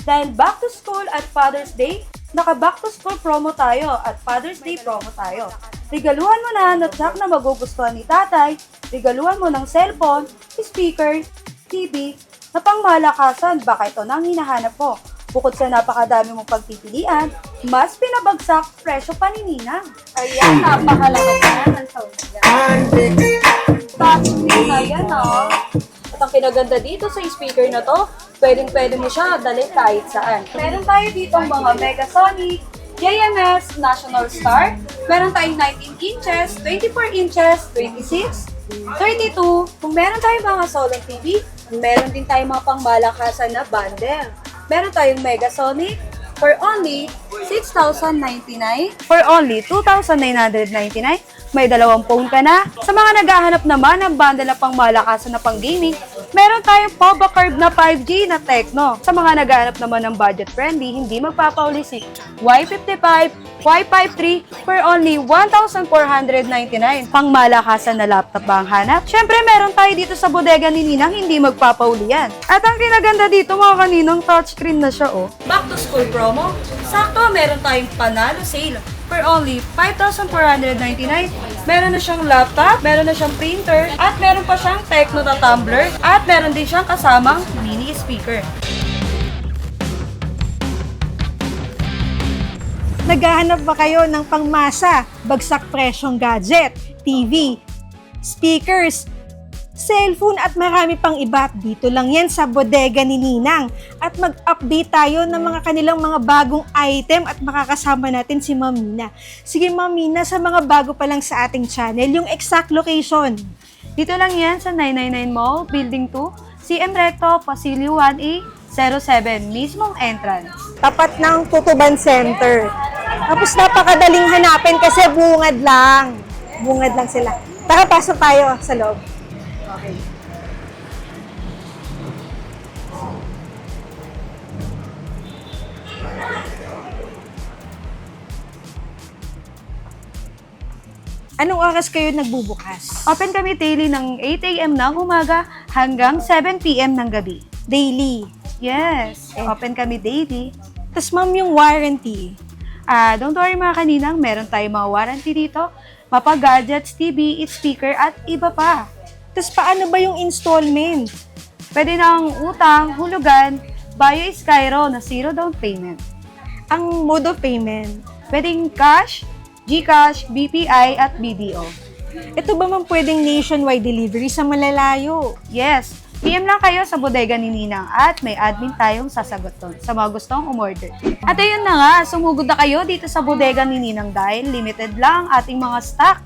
Dahil back to school at Father's Day, naka-back to school promo tayo at Father's Day promo tayo. Regaluhan mo na natsak na magugustuhan ni tatay, regaluhan mo ng cellphone, speaker, TV, na pangmalakasan, baka ito na ang hinahanap mo. Bukod sa napakadami mong pagpipilian, mas pinabagsak presyo pa ni Ninang. Ayan, napakalakas na ng sound niya. Touchscreen na yan, oh. At ang pinaganda dito sa speaker na to, pwedeng-pwede mo siya dalhin kahit saan. Meron tayo ditong mga Megasonic, JMS, National Star. Meron tayong 19 inches, 24 inches, 26, 32. Kung meron tayong mga Solon TV, meron din tayong mga pangmalakasan na bundle. Meron tayong Megasonic for only 6,099. For only 2,999. May dalawang phone ka na. Sa mga naghahanap naman ng bundle na pangmalakasan na pang gaming, meron tayong Pova Curve na 5G na Tecno. Sa mga naghahanap naman ng budget-friendly, hindi magpapaulisi, Y55, Y53 for only 1,499. Pangmalakasan na laptop ba ang hanap? Syempre, meron tayo dito sa bodega ni Ninang, hindi magpapauli yan. At ang kinaganda dito mga kaninang, touchscreen na siya, oh. Back to school promo. Sakto, meron tayong panalo sale for only 5,499. Meron na siyang laptop, meron na siyang printer, at meron pa siyang Tecno na tumbler, at meron din siyang kasamang mini speaker. Naghahanap ba kayo ng pangmasa, bagsak presyong gadget, TV, speakers, cellphone at marami pang iba? Dito lang yan sa bodega ni Ninang. At mag-update tayo ng mga kanilang mga bagong item at makakasama natin si Ma'am Mina. Sige Ma'am Mina, sa mga bago pa lang sa ating channel, yung exact location. Dito lang yan sa 999 Mall, Building 2, CM Recto, Pasilio 1A, 07, mismong entrance. Tapat ng Tutuban Center. Tapos napakadaling hanapin kasi bungad lang. Bungad lang sila. Tara, pasok tayo sa loob. Okay. Anong oras kayo nagbubukas? Open kami daily ng 8 a.m. ng umaga hanggang 7 p.m. ng gabi. Daily. Yes, open kami daily. Tapos ma'am, yung warranty. Don't worry mga kaninang, meron tayong mga warranty dito. Mapa gadgets, TV, speaker, at iba pa. Tapos paano ba yung installment? Pwede ng utang, hulugan, Bio Skyro na 0 down payment. Ang mode of payment. Pwedeng cash, GCash, BPI, at BDO. Ito ba man pwedeng nationwide delivery sa malalayo? Yes, PM lang kayo sa bodega ni Ninang at may admin tayong sasagot doon sa mga gustong umorder. At ayun na nga, sumugod na kayo dito sa bodega ni Ninang dahil limited lang ating mga stock.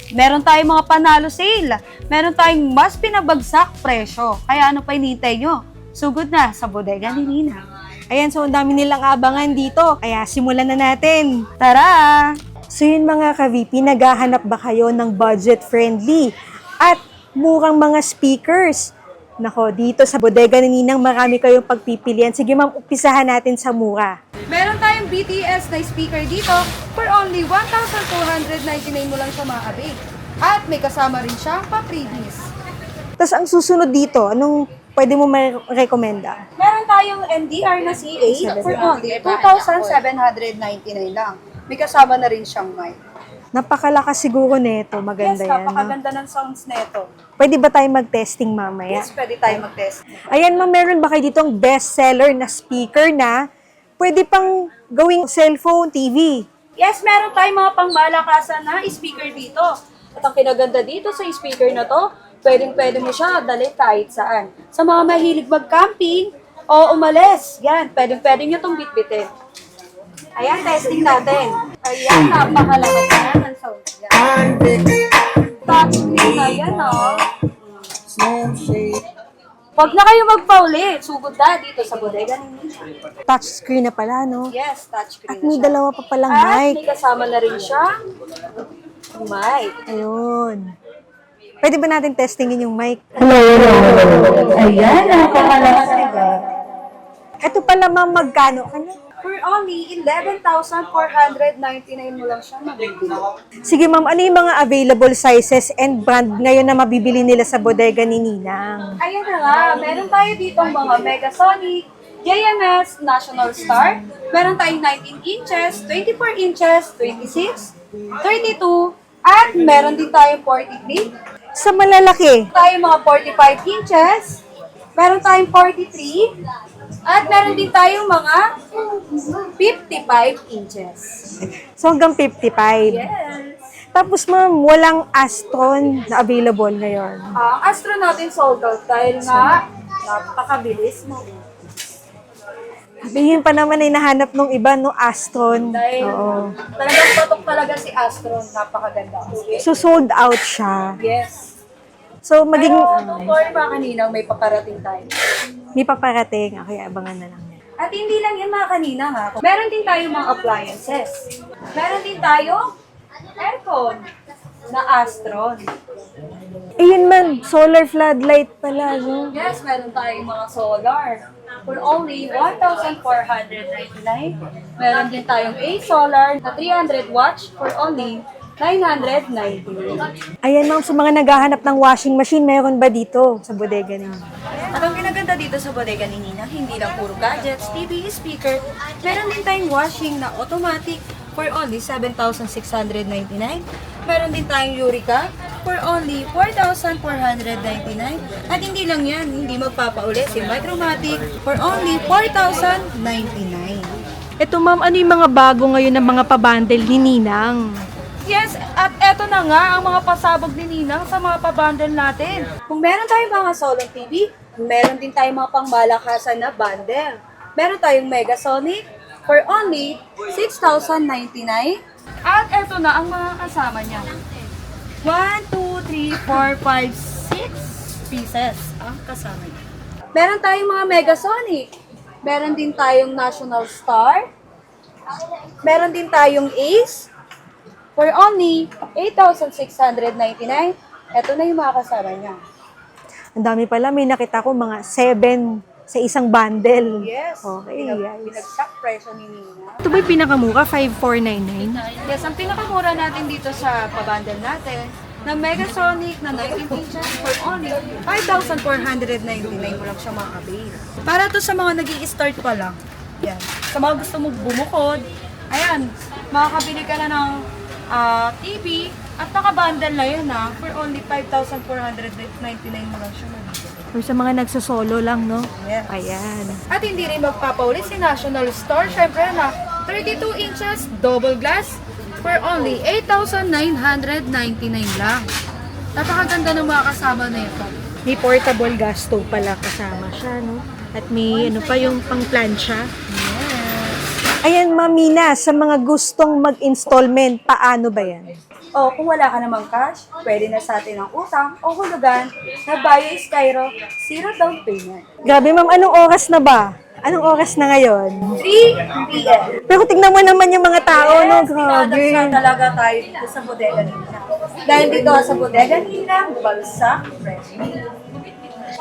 Meron tayong mga panalo sale. Meron tayong mas pinabagsak presyo. Kaya ano pa hinihintay nyo? Sugod na sa bodega ni Ninang. Ayan, so ang dami nilang abangan dito. Kaya simulan na natin. Tara! So yun mga ka-VP, naghahanap ba kayo ng budget-friendly at murang mga speakers? Nako, dito sa bodega ni Ninang marami kayong pagpipilian. Sige ma'am, umpisahan natin sa mura. Meron tayong BTS na speaker dito for only 1,299 mo lang siya makakabig. At may kasama rin siyang pa-freebies. Tapos ang susunod dito, anong pwede mo ma-recommenda? Meron tayong NDR na CA for only 2,799 lang. May kasama na rin siyang mic. Napakalakas siguro nito. Maganda Yes, yan. No? napakaganda ng sounds nito. Pwede ba tayo mag-testing mamaya? Yes, pwede tayo mag-test. Ayan ma'am, meron ba kayo ditong bestseller na speaker na pwede pang gawing cellphone, TV? Yes, meron tayong mga pangmalakasan na speaker dito. At ang kinaganda dito sa speaker na to, pwedeng-pwede mo siya dalhin kahit saan. Sa mga mahilig mag-camping o umalis, yan, pwedeng-pwede nyo itong bitbitin. Ayan, testing natin. Ayan, napakalakas na ng sound. Touchscreen na yan, oh. Huwag na kayo magpauli. Sugod na dito sa bodega ni Nina. Touchscreen na pala, no? Yes, touchscreen At na may siya. dalawa pa palang At mic. may kasama na rin siya. Mic. Ayun. Pwede ba natin testingin yung mic? Ayan, napakalakas na. Ito pala ma'am, magkano? Ano? For only 11,499 mo lang siya mabibili. Sige ma'am, ano yung mga available sizes and brand ngayon na mabibili nila sa bodega ni Ninang? Ayan na nga, meron tayo dito mga Megasonic, JMS National Star. Meron tayong 19 inches, 24 inches, 26, 32, at meron din tayong 43. Sa malalaki, Tayong mga 45 inches, meron tayong 43, at meron din tayong mga 55 inches. so hanggang 55. Yes. Tapos ma'am, walang Astron na available ngayon. Ang Astro natin sold out dahil nga napakabilis mo. Sabihin pa naman ay nahanap nung iba no Astron. Dahil Oo. talagang patok talaga si Astro. Napakaganda. So sold out siya. Yes. So maging Pero for mga kaninang may paparating tayo. may paparating. Okay, abangan na lang yan. At hindi lang yan mga kanina ha. Meron din tayo mga appliances. Meron din tayo aircon na Astron. Ayun man, solar floodlight pala, no? Yes, meron tayong mga solar. For only 1,499. Meron din tayong A-Solar na 300 watts for only 990. Ayan ma'am, sa mga naghahanap ng washing machine, meron ba dito sa bodega ninyo? At ang kinaganda dito sa bodega ni Nina, hindi lang puro gadgets, TV, speaker, meron din tayong washing na automatic for only 7,699. Meron din tayong Eureka for only 4,499. At hindi lang yan, hindi magpapauli si Micromatic for only 4,099. Ito ma'am, ano yung mga bago ngayon ng mga pabundle ni Ninang? Yes, at eto na nga ang mga pasabog ni Ninang sa mga pabundle natin. Kung meron tayong mga Solon TV, meron din tayong mga pangmalakasan na bundle. Meron tayong Megasonic for only 6,099. At eto na ang mga kasama niya. 1, 2, 3, 4, 5, 6 pieces ang kasama niya. Meron tayong mga Megasonic. Meron din tayong National Star. Meron din tayong Ace for only 8,699. Ito na yung mga kasama niya. Ang dami pala, may nakita ko mga 7 sa isang bundle. Yes. Okay, guys. Pinag-stock presyo ni Nina. Ito ba yung pinakamura? 5,499? Yes, ang pinakamura natin dito sa pabundle natin na Megasonic na 19 inches for only 5,499 mo lang siya makakabail. Para to sa mga nag-i-start pa lang. Yan. Sa mga gusto mo bumukod, ayan, makakabili ka na ng TV at naka-bundle na yun for only 5,499 mo lang siya mabibili. Or sa mga nagsasolo lang, no? Yes. Ayan. At hindi rin magpapaulit si National Store. Syempre na 32 inches double glass for only 8,999 lang. Napakaganda ng mga kasama na ito. May portable gas stove pala kasama siya, no? At may ano pa yung pang-plancha. Ayan, Mamina, sa mga gustong mag-installment, paano ba yan? O kung wala ka namang cash, pwede na sa atin ang utang o hulugan na Bio Skyro, 0 down payment. Grabe, ma'am, anong oras na ba? Anong oras na ngayon? 3 p.m. Pero tignan mo naman yung mga tao, no? Pinadagsa Grabe. talaga tayo dito sa bodega nila. Dahil dito sa bodega nila, bagsak fresh.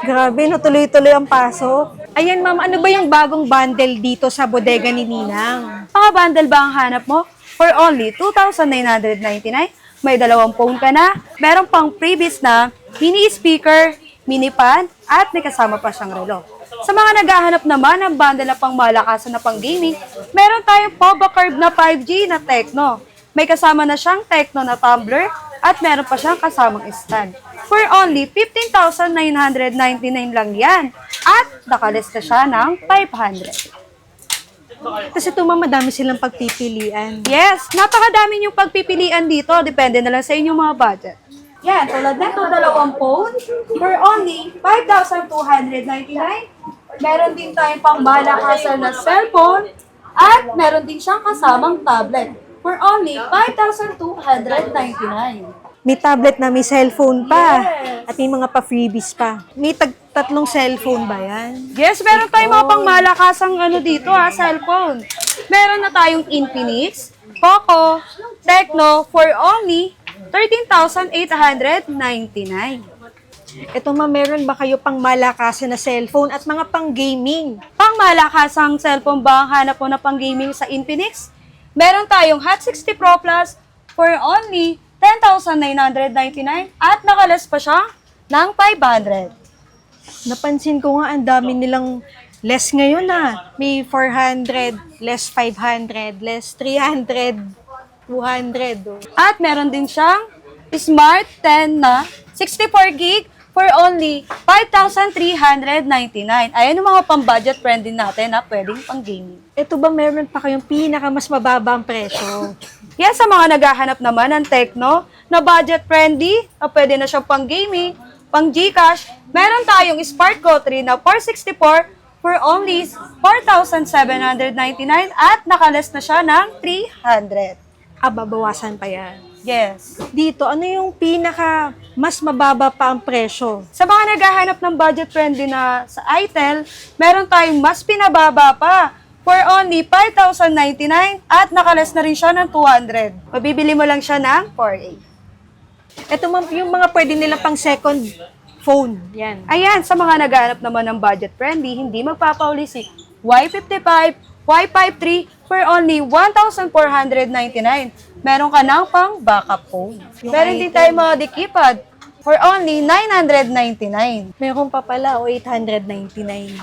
Grabe, no? Tuloy-tuloy ang pasok. Ayan, ma'am, ano ba yung bagong bundle dito sa bodega ni Ninang? Mga bundle ba ang hanap mo? For only 2,999, may dalawang phone ka na, meron pang previous na mini speaker, mini fan, at may kasama pa siyang relo. Sa mga naghahanap naman ng bundle na pang malakasan na pang gaming, meron tayong Poba Curve na 5G na Tecno. May kasama na siyang Tecno na tumbler at meron pa siyang kasamang stand. For only 15,999 lang yan. At nakalista siya ng 500. Kasi ito, ma'am, madami silang pagpipilian. Yes, napakadami yung pagpipilian dito. Depende na lang sa inyong mga budget. Yan, tulad nito, dalawang phone for only 5,299. Meron din tayong pangmalakasan na cellphone at meron din siyang kasamang tablet for only 5,299. May tablet na, may cellphone pa. Yes. At may mga pa-freebies pa. May tatlong cellphone ba yan? Yes, meron tayong mga pangmalakasang dito cellphone. Meron na tayong Infinix, Poco, Tecno for only 13,899. Ito, ma'am, meron ba kayo pang malakasan na cellphone at mga pang-gaming? Pangmalakasang cellphone ba ang hanap mo na pang-gaming sa Infinix? Meron tayong Hot 60 Pro Plus for only 10,999 at nakalas pa siya ng 500. Napansin ko nga, ang dami nilang Less ngayon na. May 400, less 500, less 300, 200. Oh. At meron din siyang Smart 10 na 64 gig for only 5,399. Ayan yung mga pang-budget friendly natin na pwedeng pang-gaming. Ito ba meron pa kayong pinaka mas mababang presyo? Yan sa mga naghahanap naman ng Tecno na budget friendly, na pwede na siyang pang-gaming, pang-Gcash. Meron tayong Spark Go 3 na 464 for only 4,799 at nakaless na siya ng 300. Babawasan pa yan. Yes. Dito, ano yung pinaka mas mababa pa ang presyo? Sa mga naghahanap ng budget friendly na sa itel, meron tayong mas pinababa pa for only 5,099 at nakaless na rin siya ng 200. Mabibili mo lang siya ng 4A. Ito yung mga pwede nila pang second phone. Yan. Ayan, sa mga naghahanap naman ng budget friendly, hindi magpapauli si Y55, Y53 for only 1,499. Meron ka ng pang backup phone. Meron din tayo mga di-keypad for only 999. Meron pa pala o 899.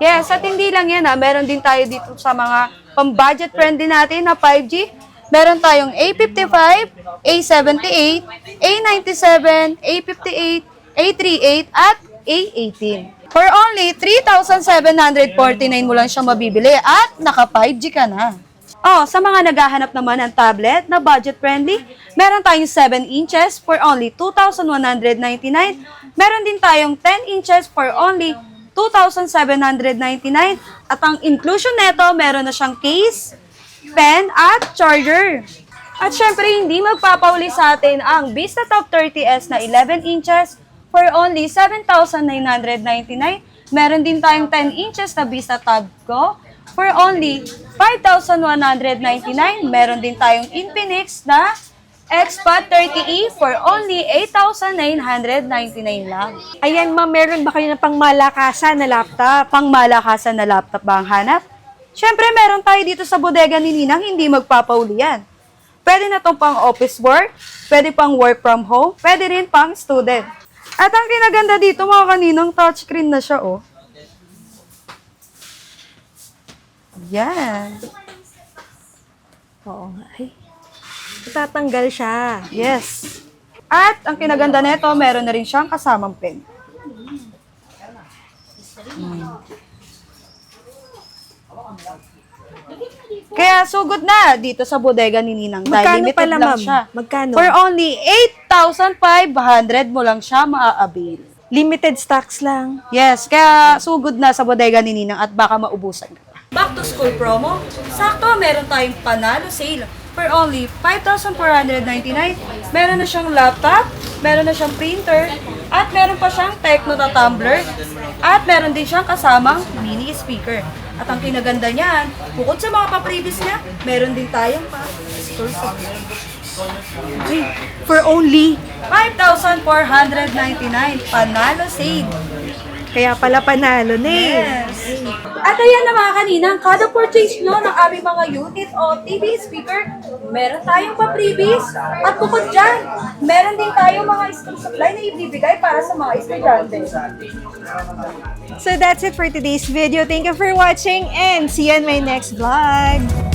Yes, at hindi lang yan meron din tayo dito sa mga pang-budget friendly natin na 5G. Meron tayong A55, A78, A97, A58, A38, at A18. For only 3,749 mo lang siya mabibili at naka 5G ka na. Sa mga naghahanap naman ng tablet na budget friendly, meron tayong 7 inches for only 2,199. Meron din tayong 10 inches for only 2,799. At ang inclusion neto, meron na siyang case, pen, at charger. At syempre, hindi magpapauli sa atin ang Vista Top 30s na 11 inches for only 7,999. Meron din tayong 10 inches na Vista Tab Go for only 5,199. Meron din tayong Infinix na Xpad 30e for only 8,999 lang. Ayan ma'am, meron ba kayo ng pangmalakasan na laptop? Pangmalakasan na laptop ba ang hanap? Siyempre, meron tayo dito sa bodega ni Ninang, hindi magpapauli yan. Pwede na itong pang office work, pwede pang work from home, pwede rin pang student. At ang kinaganda dito mga kaninang, touchscreen na siya, oh. Yan. Oo nga. Ay, tatanggal siya. Yes. At ang kinaganda nito, meron na rin siyang kasamang pen. Kaya sugod na dito sa bodega ni Ninang. Magkano Limited pala, lang ma'am? siya. Magkano? For only 8,500 mo lang siya maa-avail. Limited stocks lang. Yes, kaya sugod na sa bodega ni Ninang at baka maubusan ka pa. Back to school promo. Sakto, meron tayong panalo sale for only 5,499. Meron na siyang laptop, meron na siyang printer, at meron pa siyang Tecno na tumbler, at meron din siyang kasamang mini speaker. At ang kinaganda niyan, bukod sa mga pa-previous niya, meron din tayong pa-store sa Ay, for only 5,499. Panalo sale. kaya pala panalo na eh. Yes. At ayan na mga kaninang, kada purchase nyo ng aming mga unit o TV speaker, meron tayong pa-previous. At bukod dyan, meron din tayong mga school supply na ibibigay para sa mga estudyante. So that's it for today's video. Thank you for watching and see you in my next vlog.